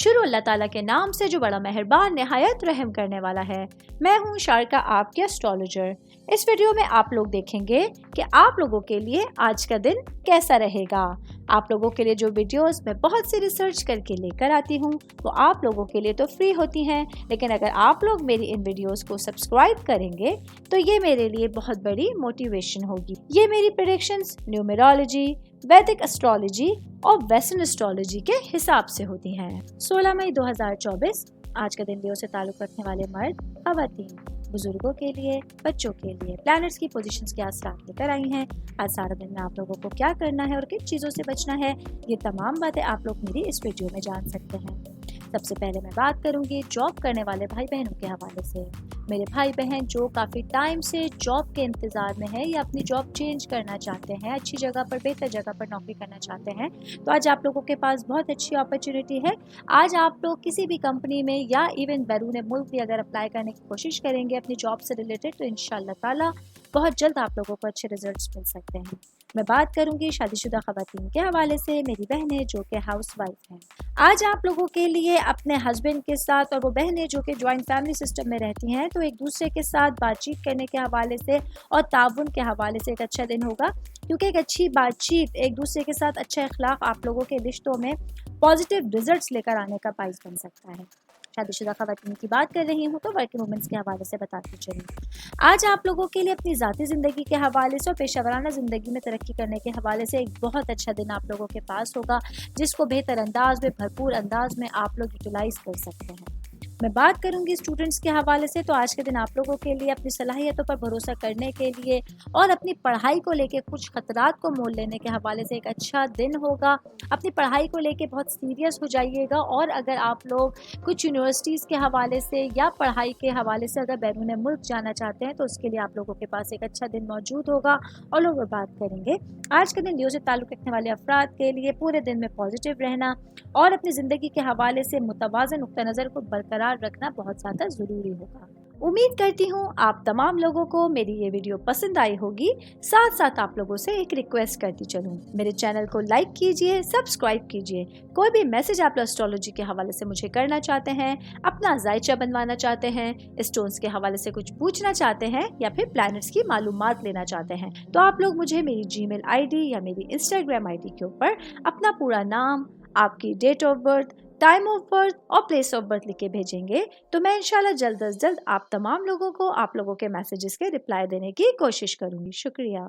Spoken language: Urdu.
شروع اللہ تعالیٰ کے نام سے جو بڑا مہربان نہایت رحم کرنے والا ہے۔ میں ہوں شارکا، آپ کے اسٹرالوجر۔ اس ویڈیو میں آپ لوگ دیکھیں گے کہ آپ لوگوں کے لیے آج کا دن کیسا رہے گا۔ آپ لوگوں کے لیے جو ویڈیوز میں بہت سی ریسرچ کر کے لے کر آتی ہوں وہ آپ لوگوں کے لیے تو فری ہوتی ہیں، لیکن اگر آپ لوگ میری ان ویڈیوز کو سبسکرائب کریں گے تو یہ میرے لیے بہت بڑی موٹیویشن ہوگی۔ یہ میری پریڈکشنز نیومرولوجی، ویدک اسٹرالوجی اور ویسٹرن اسٹرالوجی کے حساب سے ہوتی ہیں۔ 16 مئی 2024 آج کا دن لیو سے تعلق رکھنے والے مرد، خواتین، بزرگوں کے لیے، بچوں کے لیے پلانٹس کی پوزیشنز کے اثرات لے کر آئی ہیں۔ آج سارا دن میں آپ لوگوں کو کیا کرنا ہے اور کن چیزوں سے بچنا ہے، یہ تمام باتیں آپ لوگ میری اس ویڈیو میں جان سکتے ہیں۔ سب سے پہلے میں بات کروں گی جاب کرنے والے بھائی بہنوں کے حوالے سے۔ میرے بھائی بہن جو کافی ٹائم سے جاب کے انتظار میں ہے یا اپنی جاب چینج کرنا چاہتے ہیں، اچھی جگہ پر، بہتر جگہ پر نوکری کرنا چاہتے ہیں، تو آج آپ لوگوں کے پاس بہت اچھی اپرچونٹی ہے۔ آج آپ لوگ کسی بھی کمپنی میں یا ایون بیرون ملک بھی اگر اپلائی کرنے کی کوشش کریں گے اپنی جاب سے ریلیٹڈ تو انشاءاللہ تعالی بہت جلد آپ لوگوں کو اچھے ریزلٹس مل سکتے ہیں۔ میں بات کروں گی شادی شدہ خواتین کے حوالے سے، میری بہنیں جو کہ ہاؤس وائف ہیں۔ آج آپ لوگوں کے لیے اپنے ہسبینڈ کے ساتھ، اور وہ بہنیں جو کہ جوائنٹ فیملی سسٹم میں رہتی ہیں، تو ایک دوسرے کے ساتھ بات چیت کرنے کے حوالے سے اور تعاون کے حوالے سے ایک اچھا دن ہوگا، کیونکہ ایک اچھی بات چیت، ایک دوسرے کے ساتھ اچھا اخلاق آپ لوگوں کے رشتوں میں پازیٹیو ریزلٹس لے کر آنے کا باعث بن سکتا ہے۔ شادی شدہ خواتین کی بات کر رہی ہوں تو ورکنگ وومنس کے حوالے سے بتاتی چلوں۔ آج آپ لوگوں کے لیے اپنی ذاتی زندگی کے حوالے سے اور پیشہ ورانہ زندگی میں ترقی کرنے کے حوالے سے ایک بہت اچھا دن آپ لوگوں کے پاس ہوگا، جس کو بہتر انداز میں، بھرپور انداز میں آپ لوگ یوٹیلائز کر سکتے ہیں۔ میں بات کروں گی اسٹوڈنٹس کے حوالے سے، تو آج کے دن آپ لوگوں کے لیے اپنی صلاحیتوں پر بھروسہ کرنے کے لیے اور اپنی پڑھائی کو لے کے کچھ خطرات کو مول لینے کے حوالے سے ایک اچھا دن ہوگا۔ اپنی پڑھائی کو لے کے بہت سیریس ہو جائیے گا، اور اگر آپ لوگ کچھ یونیورسٹیز کے حوالے سے یا پڑھائی کے حوالے سے اگر بیرون ملک جانا چاہتے ہیں تو اس کے لیے آپ لوگوں کے پاس ایک اچھا دن موجود ہوگا، اور لوگ بات کریں گے آج کے دن لیو سے تعلق رکھنے والے افراد کے لیے پورے دن میں پازیٹیو رہنا اور اپنی زندگی کے حوالے سے متوازن نقطہ نظر کو برقرار رکھنا بہت زیادہ ضروری ہوگا۔ امید کرتی ہوں آپ تمام لوگوں کو میری یہ ویڈیو پسند آئی ہوگی۔ ساتھ ساتھ آپ لوگوں سے ایک ریکویسٹ کرتی چلوں، میرے چینل کو لائک کیجئے، سبسکرائب کیجئے۔ کوئی بھی میسج آپ اسٹرالوجی کے حوالے سے مجھے کرنا چاہتے ہیں، اپنا ذائچہ بنوانا چاہتے ہیں، اسٹونز کے حوالے سے کچھ پوچھنا چاہتے ہیں، یا پھر پلانٹس کی معلومات لینا چاہتے ہیں، تو آپ لوگ مجھے میری جی میل آئی ڈی یا میری انسٹاگرام آئی ڈی کے اوپر اپنا پورا نام، آپ کی date of birth, time of birth اور پلیس آف برتھ لکھ کے بھیجیں گے، تو میں انشاءاللہ جلد از جلد آپ تمام لوگوں کو آپ لوگوں کے میسیجز کے رپلائی دینے کی کوشش کروں گی۔ شکریہ۔